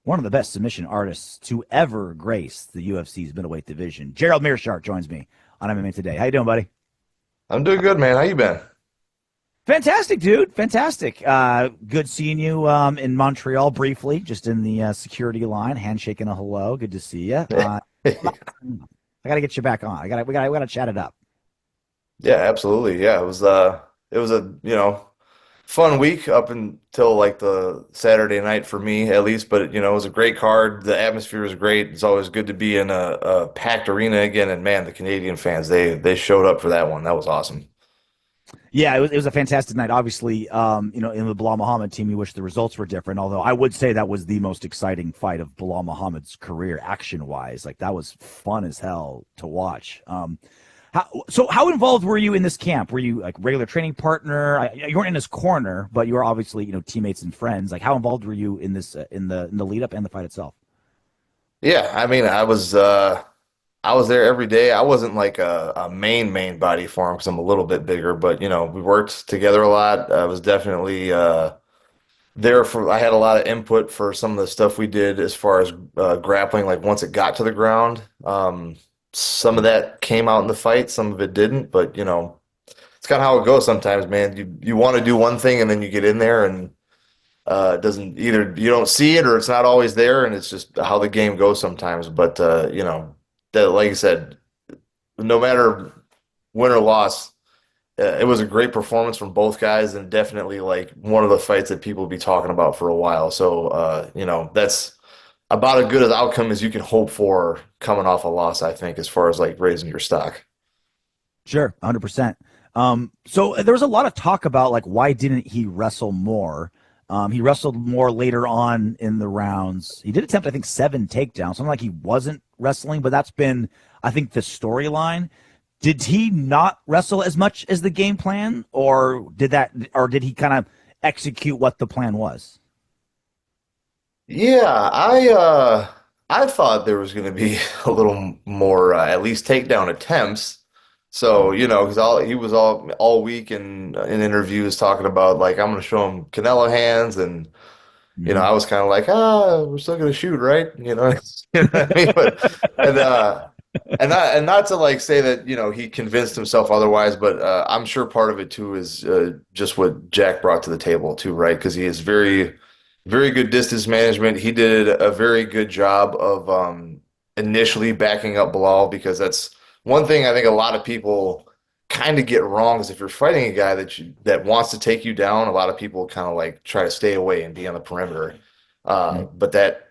one of the best submission artists to ever grace the UFC's middleweight division. Gerald Meerschaert joins me on MMA Today. How you doing, buddy? I'm doing good, man. How you been? Fantastic, dude. Fantastic. Good seeing you in Montreal briefly, just in the security line, handshake and a hello. Good to see you. I got to get you back on. We got to chat it up. Yeah, absolutely. Yeah, it was a fun week up until like the Saturday night for me at least, but it was a great card. The atmosphere was great. It's always good to be in a packed arena again, and man, the Canadian fans, they showed up for that one. That was awesome. Yeah, it was a fantastic night. Obviously, in the Belal Muhammad team, you wish the results were different. Although I would say that was the most exciting fight of Belal Muhammad's career, action-wise. Like that was fun as hell to watch. How involved were you in this camp? Were you like regular training partner? You weren't in his corner, but you were obviously teammates and friends. Like how involved were you in this in the lead up and the fight itself? Yeah, I mean, I was there every day. I wasn't like a main body for him because I'm a little bit bigger, but we worked together a lot. I was definitely there for. I had a lot of input for some of the stuff we did as far as grappling. Like once it got to the ground, some of that came out in the fight, some of it didn't. But it's kind of how it goes sometimes, man. You want to do one thing and then you get in there and it doesn't either. You don't see it or it's not always there, and it's just how the game goes sometimes. But that, like I said, no matter win or loss, it was a great performance from both guys, and definitely like one of the fights that people will be talking about for a while. So, that's about as good as outcome as you can hope for coming off a loss, I think, as far as like raising your stock. Sure, 100%. So there was a lot of talk about like why didn't he wrestle more? He wrestled more later on in the rounds. He did attempt, I think, 7 takedowns. Something like he wasn't wrestling, but that's been, I think, the storyline. Did he not wrestle as much as the game plan, or did he kind of execute what the plan was? Yeah, I thought there was going to be a little more at least takedown attempts. So, because he was all week in interviews talking about like I'm going to show him Canelo hands, and Hmm. I was kind of like, we're still going to shoot, right? You know what I mean? But and not to like say that he convinced himself otherwise, but I'm sure part of it too is just what Jack brought to the table too, right? Because he is very, very good distance management. He did a very good job of initially backing up Bilal, because that's one thing I think a lot of people kind of get wrong is if you're fighting a guy that wants to take you down, a lot of people kind of like try to stay away and be on the perimeter. But that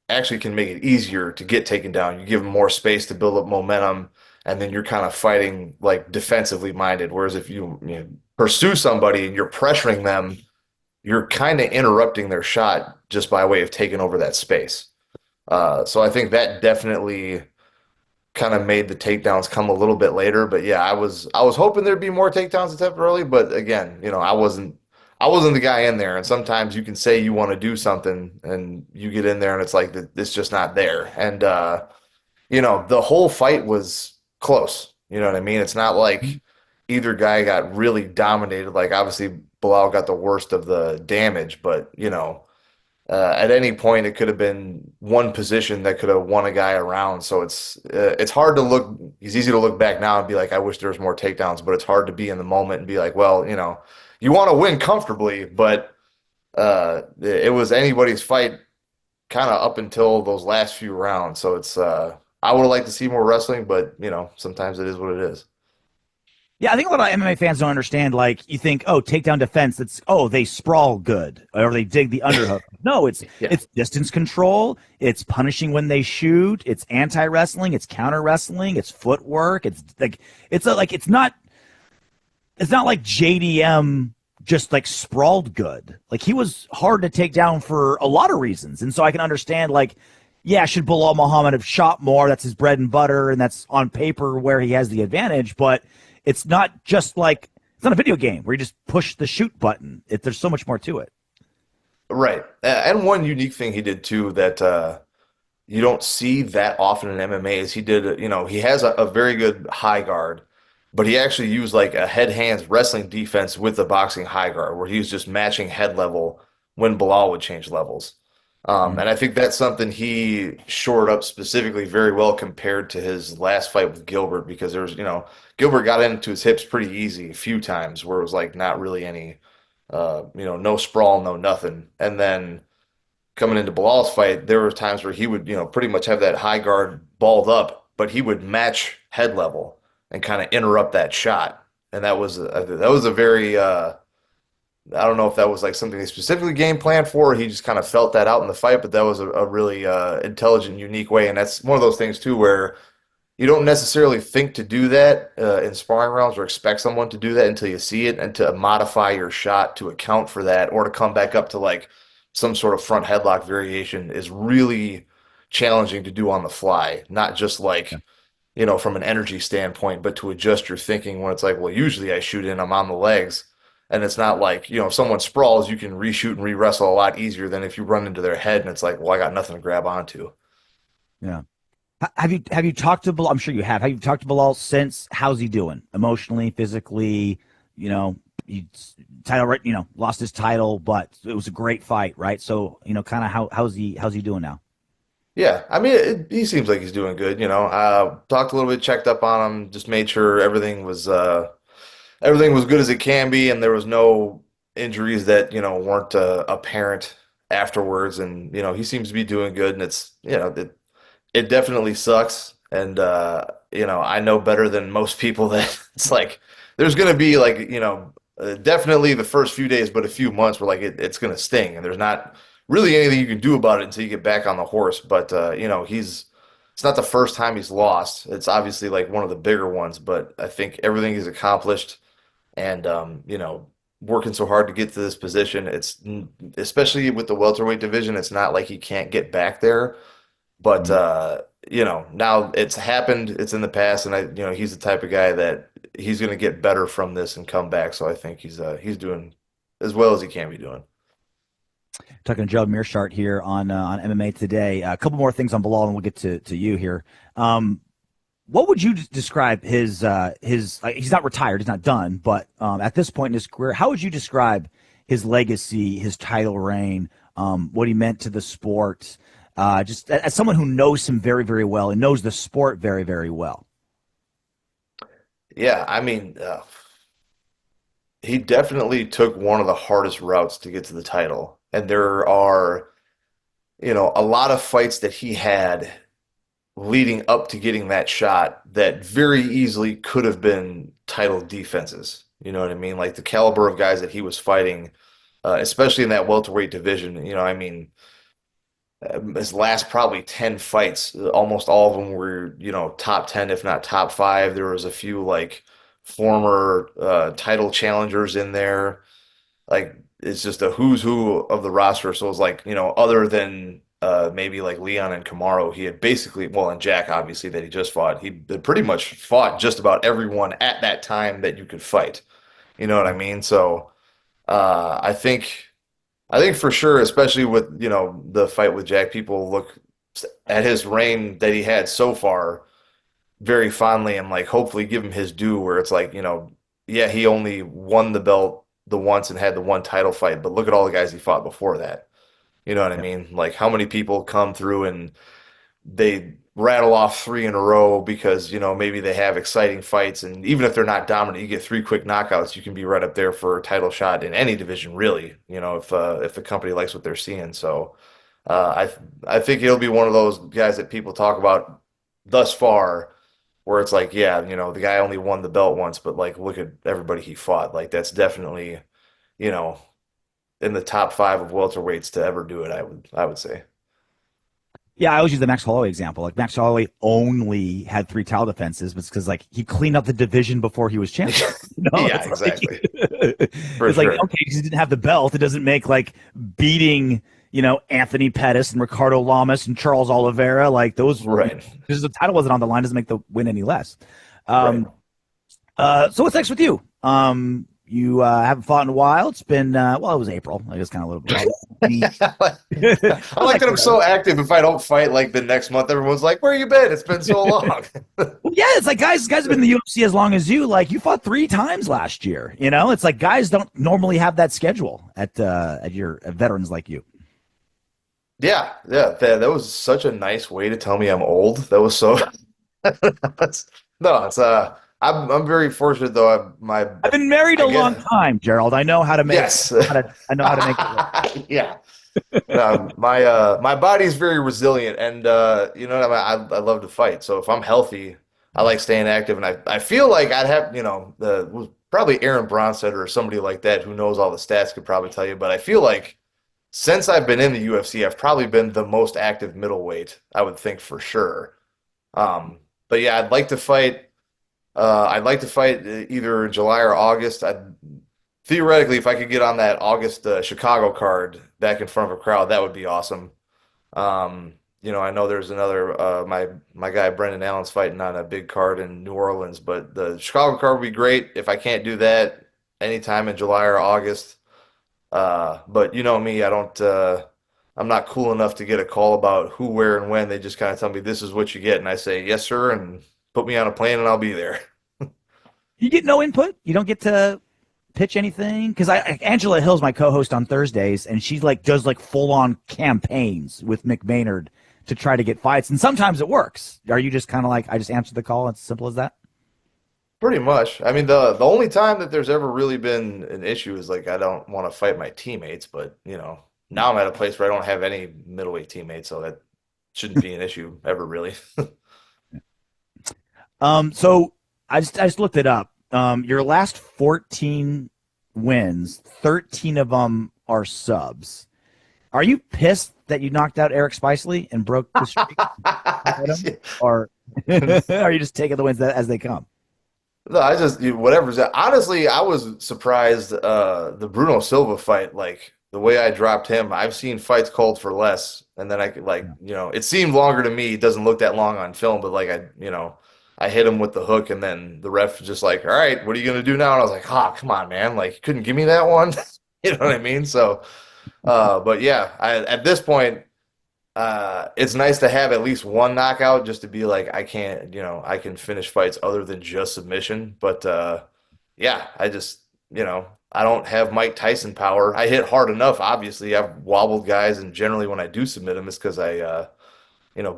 actually can make it easier to get taken down. You give them more space to build up momentum, and then you're kind of fighting like defensively minded. Whereas if you pursue somebody and you're pressuring them, you're kind of interrupting their shot just by way of taking over that space. So I think that definitely kind of made the takedowns come a little bit later. But yeah, I was hoping there'd be more takedowns attempted early, but again, I wasn't the guy in there. And sometimes you can say you want to do something and you get in there and it's like it's just not there. And the whole fight was close. You know what I mean? It's not like either guy got really dominated. Like obviously Bilal got the worst of the damage, but at any point it could have been one position that could have won a guy around. So it's hard to look. It's easy to look back now and be like, I wish there was more takedowns, but it's hard to be in the moment and be like, well, you want to win comfortably, but it was anybody's fight kind of up until those last few rounds. So it's I would have liked to see more wrestling, but sometimes it is what it is. Yeah, I think a lot of MMA fans don't understand. Like, you think, oh, takedown defense. They sprawl good, or they dig the underhook. No, it's Yeah. it's distance control. It's punishing when they shoot. It's anti wrestling. It's counter wrestling. It's footwork. It's not like JDM just like sprawled good. Like he was hard to take down for a lot of reasons, and so I can understand like. Yeah, should Bilal Muhammad have shot more? That's his bread and butter, and that's on paper where he has the advantage. But it's not just like it's not a video game where you just push the shoot button. There's so much more to it. Right. And one unique thing he did too that you don't see that often in MMA is he has a very good high guard, but he actually used like a head hands wrestling defense with the boxing high guard where he was just matching head level when Bilal would change levels. And I think that's something he shored up specifically very well compared to his last fight with Gilbert because Gilbert got into his hips pretty easy a few times where it was like not really any, no sprawl, no nothing. And then coming into Bilal's fight, there were times where he would, pretty much have that high guard balled up, but he would match head level and kind of interrupt that shot. And that was a very, I don't know if that was like something they specifically game planned for, or he just kind of felt that out in the fight, but that was a really intelligent, unique way. And that's one of those things too, where you don't necessarily think to do that in sparring rounds or expect someone to do that until you see it, and to modify your shot to account for that or to come back up to like some sort of front headlock variation is really challenging to do on the fly, not just like, from an energy standpoint, but to adjust your thinking when it's like, well, usually I shoot in, I'm on the legs. And it's not like, if someone sprawls, you can reshoot and re-wrestle a lot easier than if you run into their head and it's like, well, I got nothing to grab onto. Yeah. Have you talked to Belal? I'm sure you have. Have you talked to Belal since? How's he doing emotionally, physically? He lost his title, but it was a great fight, right? So kind of how's he doing now? Yeah, I mean, he seems like he's doing good. Talked a little bit, checked up on him, just made sure everything was good as it can be, and there was no injuries that weren't apparent afterwards. And he seems to be doing good, and it definitely sucks. And I know better than most people that it's like there's gonna be like definitely the first few days, but a few months where like it's gonna sting, and there's not really anything you can do about it until you get back on the horse. But it's not the first time he's lost. It's obviously like one of the bigger ones, but I think everything he's accomplished and working so hard to get to this position, it's especially with the welterweight division, it's not like he can't get back there. But now it's happened, it's in the past, and he's the type of guy that he's going to get better from this and come back. So I think he's doing as well as he can be doing. Talking to Gerald Meerschaert here on MMA Today. A couple more things on Belal, and we'll get to you here. What would you describe his he's not retired, he's not done, but at this point in his career, how would you describe his legacy, his title reign, what he meant to the sport, just as someone who knows him very, very well and knows the sport very, very well? Yeah, I mean, he definitely took one of the hardest routes to get to the title. And there are, a lot of fights that he had leading up to getting that shot that very easily could have been title defenses. You know what I mean? Like the caliber of guys that he was fighting, especially in that welterweight division. I mean, his last probably 10 fights, almost all of them were, top 10, if not top five. There was a few like former title challengers in there. Like it's just a who's who of the roster. So it's like, other than maybe like Leon and Kamaru, he had basically, well, and Jack, obviously, that he just fought, he had pretty much fought just about everyone at that time that you could fight. You know what I mean? So I think for sure, especially with, the fight with Jack, people look at his reign that he had so far very fondly and like hopefully give him his due where it's like, yeah, he only won the belt the once and had the one title fight, but look at all the guys he fought before that. You know what I mean? Like how many people come through and they rattle off three in a row because, maybe they have exciting fights. And even if they're not dominant, you get three quick knockouts, you can be right up there for a title shot in any division, really, if the company likes what they're seeing. So I think he'll be one of those guys that people talk about thus far where it's like, yeah, the guy only won the belt once, but like, look at everybody he fought. Like that's definitely, in the top five of welterweights to ever do it, I would say. Yeah, I always use the Max Holloway example. Like Max Holloway only had three title defenses, but it's because like he cleaned up the division before he was champion. Yeah, exactly. It's like, okay, because he didn't have the belt, it doesn't make like beating, Anthony Pettis and Ricardo Lamas and Charles Oliveira, like those, right? Because the title wasn't on the line, doesn't make the win any less. Right. So what's next with you? You haven't fought in a while. It's been well, it was April. I guess kind of a little bit. I like that I'm so active. If I don't fight like the next month, everyone's like, "Where you been? It's been so long." Well, yeah, it's like guys have been in the UFC as long as you. Like you fought 3 times last year. It's like guys don't normally have that schedule at your veterans like you. Yeah. That was such a nice way to tell me I'm old. That was so. No, it's I'm very fortunate though. I've been married I a long guess time, Gerald. I know how to make yes. I know how to make it work. Yeah. No, my body's very resilient, and you know what I love to fight. So if I'm healthy, I like staying active, and I feel like I'd have probably Aaron Bronstead or somebody like that who knows all the stats could probably tell you. But I feel like since I've been in the UFC, I've probably been the most active middleweight. I would think for sure. But yeah, I'd like to fight. I'd like to fight either in July or August. Theoretically, if I could get on that August Chicago card back in front of a crowd, that would be awesome. I know there's another my guy Brendan Allen's fighting on a big card in New Orleans, but the Chicago card would be great if I can't do that anytime in July or August. But you know me, I'm not cool enough to get a call about who, where, and when. They just kind of tell me this is what you get, and I say yes, sir, and put me on a plane, and I'll be there. You get no input. You don't get to pitch anything because Angela Hill's my co-host on Thursdays, and she like does like full-on campaigns with Mick Maynard to try to get fights, and sometimes it works. Are you just kind of like I just answer the call? It's as simple as that. Pretty much. I mean, the only time that there's ever really been an issue is like I don't want to fight my teammates, but now I'm at a place where I don't have any middleweight teammates, so that shouldn't be an issue ever really. So I just looked it up. Your last 14 wins, 13 of them are subs. Are you pissed that you knocked out Eric Spicely and broke the streak? Or are you just taking the wins as they come? No, I just whatever's that. Honestly, I was surprised the Bruno Silva fight, like the way I dropped him. I've seen fights called for less, and then I could it seemed longer to me. It doesn't look that long on film, but like I hit him with the hook, and then the ref was just like, "All right, what are you gonna do now?" And I was like, "Ah, come on, man! Like, you couldn't give me that one." You know what I mean? So, but yeah, at this point, it's nice to have at least one knockout just to be like, I can finish fights other than just submission. But yeah, I don't have Mike Tyson power. I hit hard enough, obviously. I've wobbled guys, and generally when I do submit them, it's because I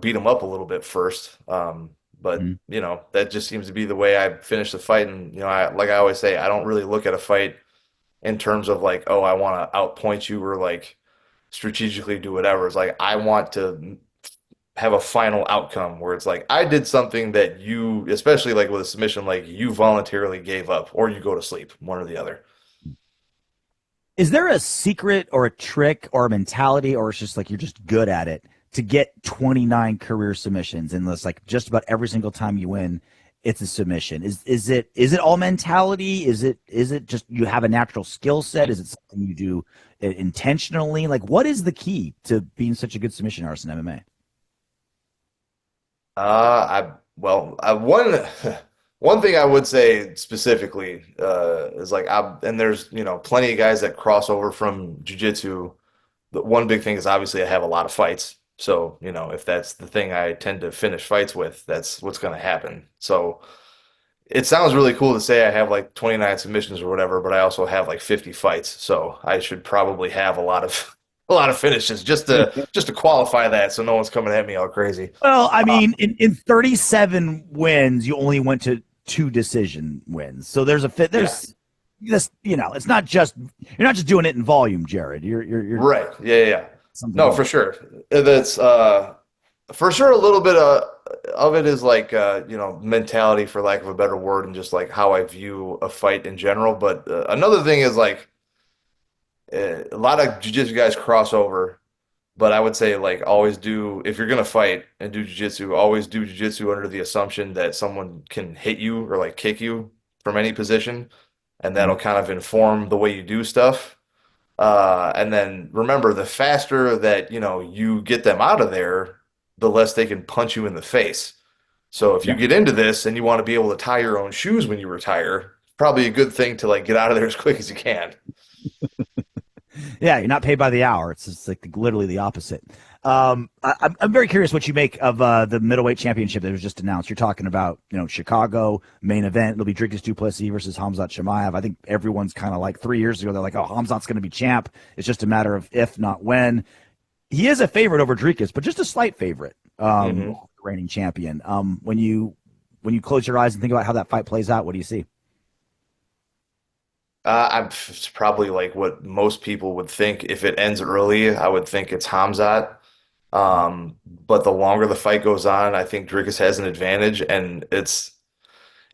beat them up a little bit first. But Mhm. that just seems to be the way I finish the fight. And like I always say, I don't really look at a fight in terms of like, oh, I want to outpoint you or like strategically do whatever. It's like I want to have a final outcome where it's like I did something that you, especially like with a submission, like you voluntarily gave up or you go to sleep, one or the other. Is there a secret or a trick or a mentality, or it's just like you're just good at it to get 29 career submissions and it's like just about every single time you win, it's a submission? Is it all mentality? Is it just you have a natural skill set? Is it something you do intentionally? Like, what is the key to being such a good submission artist in MMA? One one thing I would say specifically is like and there's plenty of guys that cross over from jiu-jitsu. The one big thing is obviously I have a lot of fights. So, if that's the thing I tend to finish fights with, that's what's going to happen. So, it sounds really cool to say I have like 29 submissions or whatever, but I also have like 50 fights. So, I should probably have a lot of a lot of finishes just to qualify that so no one's coming at me all crazy. Well, I Uh, mean, in 37 wins, you only went to two decision wins. So there's a fit. yeah. There's this, it's not just you're not just doing it in volume, Jared. You're Right. Yeah. something No, for more. sure. That's for sure a little bit of it is like mentality for lack of a better word and just like how I view a fight in general. But another thing is like a lot of jiu-jitsu guys cross over, but I would say like always do if you're gonna fight and do jiu-jitsu, always do jiu-jitsu under the assumption that someone can hit you or like kick you from any position, and that'll Mhm. kind of inform the way you do stuff. And then remember, the faster that you get them out of there, the less they can punch you in the face. So if you Yeah. get into this and you want to be able to tie your own shoes when you retire, probably a good thing to like get out of there as quick as you can. Yeah, you're not paid by the hour. It's just like literally the opposite. I'm very curious what you make of the middleweight championship that was just announced. You're talking about, Chicago main event. It'll be Dricus Du Plessis versus Khamzat Chimaev. I think everyone's kind of like 3 years ago. They're like, oh, Khamzat's going to be champ. It's just a matter of if, not when. he is a favorite over Dricus, but just a slight favorite. Hmm. Reigning champion. When you close your eyes and think about how that fight plays out, what do you see? It's probably like what most people would think. If it ends early, I would think it's Khamzat. But the longer the fight goes on, I think Dricus has an advantage, and it's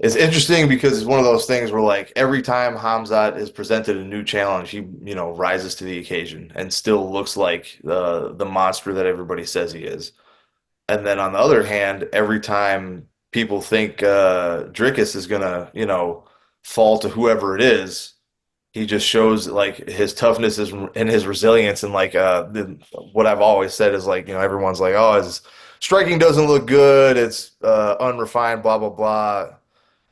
interesting because it's one of those things where like every time Khamzat is presented a new challenge, he rises to the occasion and still looks like the monster that everybody says he is. And then on the other hand, every time people think Dricus is gonna fall to whoever it is, he just shows like his toughness is and his resilience. And like what I've always said is like everyone's like, oh, his striking doesn't look good, it's unrefined, blah blah blah.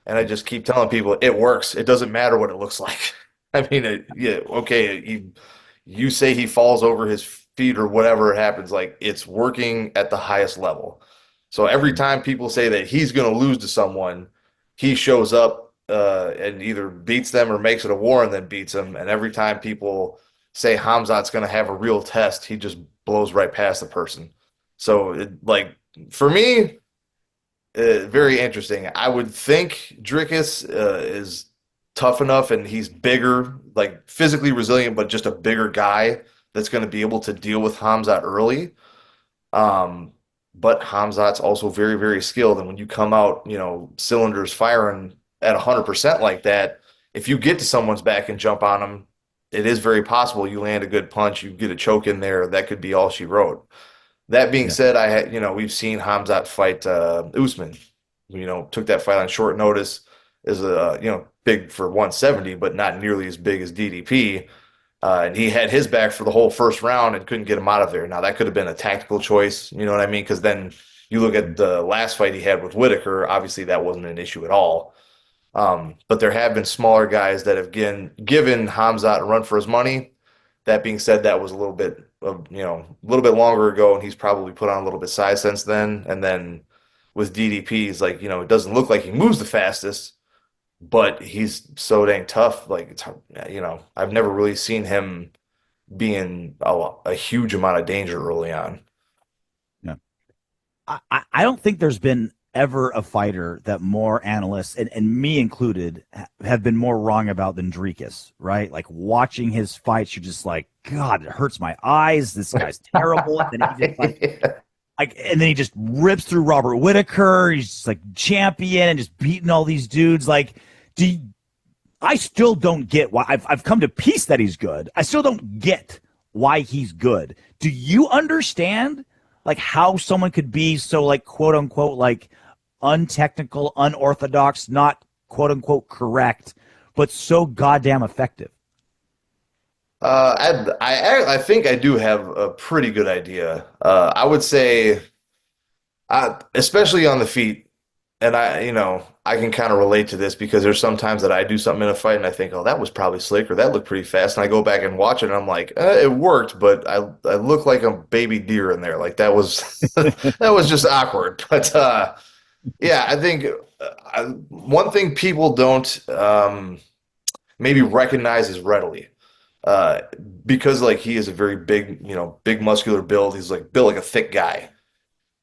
And I just keep telling people it works. It doesn't matter what it looks like. I mean, yeah, okay, you say he falls over his feet or whatever it happens, like it's working at the highest level. So every time people say that he's going to lose to someone, he shows up and either beats them or makes it a war and then beats them. And every time people say Hamzat's going to have a real test, he just blows right past the person. So, like for me, very interesting. I would think Dricus is tough enough and he's bigger, like physically resilient, but just a bigger guy that's going to be able to deal with Khamzat early. Um, but Khamzat's also very, very skilled. And when you come out, cylinders firing at 100% like that, if you get to someone's back and jump on them, it is very possible you land a good punch, you get a choke in there, that could be all she wrote. That being Yeah. said, I had, we've seen Khamzat fight Usman. Took that fight on short notice. Is big for 170, but not nearly as big as DDP. And he had his back for the whole first round and couldn't get him out of there. Now that could have been a tactical choice. You know what I mean? Because then you look at the last fight he had with Whitaker. Obviously, that wasn't an issue at all. But there have been smaller guys that have given Khamzat a run for his money. That being said, that was a little bit a little bit longer ago, and he's probably put on a little bit size since then. And then with DDP, he's like, it doesn't look like he moves the fastest, but he's so dang tough. Like I've never really seen him be in a huge amount of danger early on. Yeah. I don't think there's been ever a fighter that more analysts and me included have been more wrong about than Dricus, right? Like watching his fights, you're just like, God, it hurts my eyes. This guy's terrible. And then he just and then he just rips through Robert Whitaker. He's just like champion and just beating all these dudes. Like, I still don't get why I've come to peace that he's good. I still don't get why he's good. Do you understand like how someone could be so like quote unquote like untechnical, unorthodox, not quote unquote correct, but so goddamn effective? I think I do have a pretty good idea. I would say, especially on the feet, and I can kind of relate to this because there's sometimes that I do something in a fight and I think, oh, that was probably slick or that looked pretty fast, and I go back and watch it and I'm like, it worked, but I look like a baby deer in there, like that was that was just awkward. But yeah, I think one thing people don't maybe recognize as readily uh, because like he is a very big, big muscular build. He's like built like a thick guy.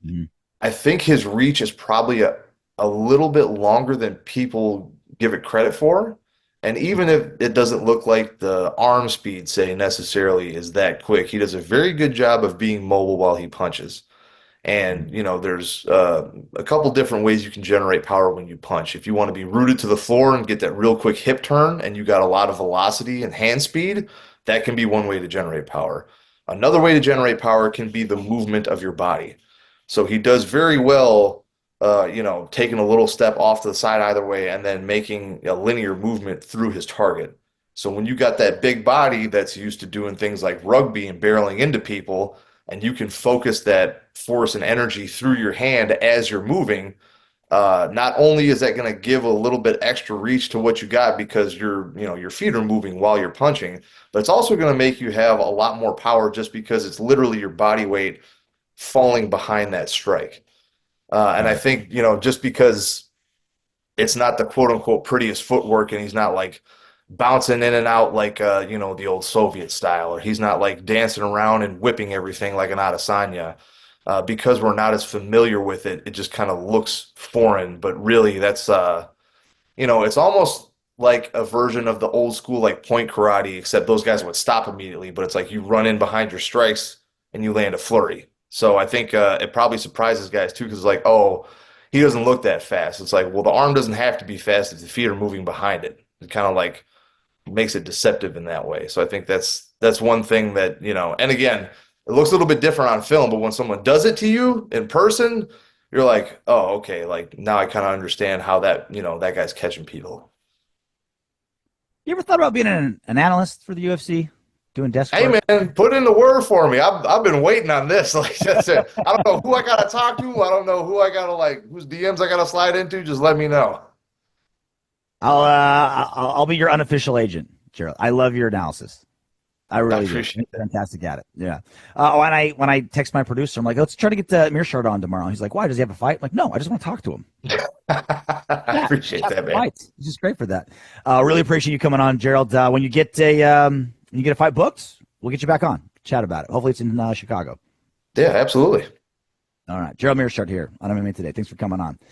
Mhm. I think his reach is probably a little bit longer than people give it credit for. And even if it doesn't look like the arm speed, say, necessarily is that quick, he does a very good job of being mobile while he punches. And, there's a couple different ways you can generate power when you punch. If you want to be rooted to the floor and get that real quick hip turn and you got a lot of velocity and hand speed, that can be one way to generate power. Another way to generate power can be the movement of your body. So he does very well, taking a little step off to the side either way and then making a linear movement through his target. So when you got that big body that's used to doing things like rugby and barreling into people, and you can focus that force and energy through your hand as you're moving, not only is that going to give a little bit extra reach to what you got because your feet are moving while you're punching, but it's also going to make you have a lot more power just because it's literally your body weight falling behind that strike. And I Right. think, just because it's not the quote unquote prettiest footwork and he's not like bouncing in and out like the old Soviet style, or he's not like dancing around and whipping everything like an Adesanya. Because we're not as familiar with it, it just kind of looks foreign. But really, that's it's almost like a version of the old school like point karate, except those guys would stop immediately. But it's like you run in behind your strikes and you land a flurry. So I think it probably surprises guys too, because it's like, oh, he doesn't look that fast. It's like, well, the arm doesn't have to be fast if the feet are moving behind it. It kind of like makes it deceptive in that way. So I think that's one thing that, and again, it looks a little bit different on film, but when someone does it to you in person, you're like, oh, okay, like now I kind of understand how that guy's catching people. You ever thought about being an analyst for the UFC, doing desk Hey work? man, put in the word for me. I've been waiting on this. Like that's it. I don't know who I gotta talk to. I don't know who I gotta like whose DMs I gotta slide into. Just let me know. I'll be your unofficial agent, Gerald. I love your analysis. I I really do. appreciate You're that. fantastic at it. Yeah. When I text my producer, I'm like, let's try to get Meerschaert on tomorrow. He's like, why? Does he have a fight? I'm like, no, I just want to talk to him. I Yeah, appreciate chat that, for man. fights. He's just great for that. Really appreciate you coming on, Gerald. When you get a fight booked, we'll get you back on. Chat about it. Hopefully it's in Chicago. Yeah, absolutely. All right. Gerald Meerschaert here on MMA Today. Thanks for coming on.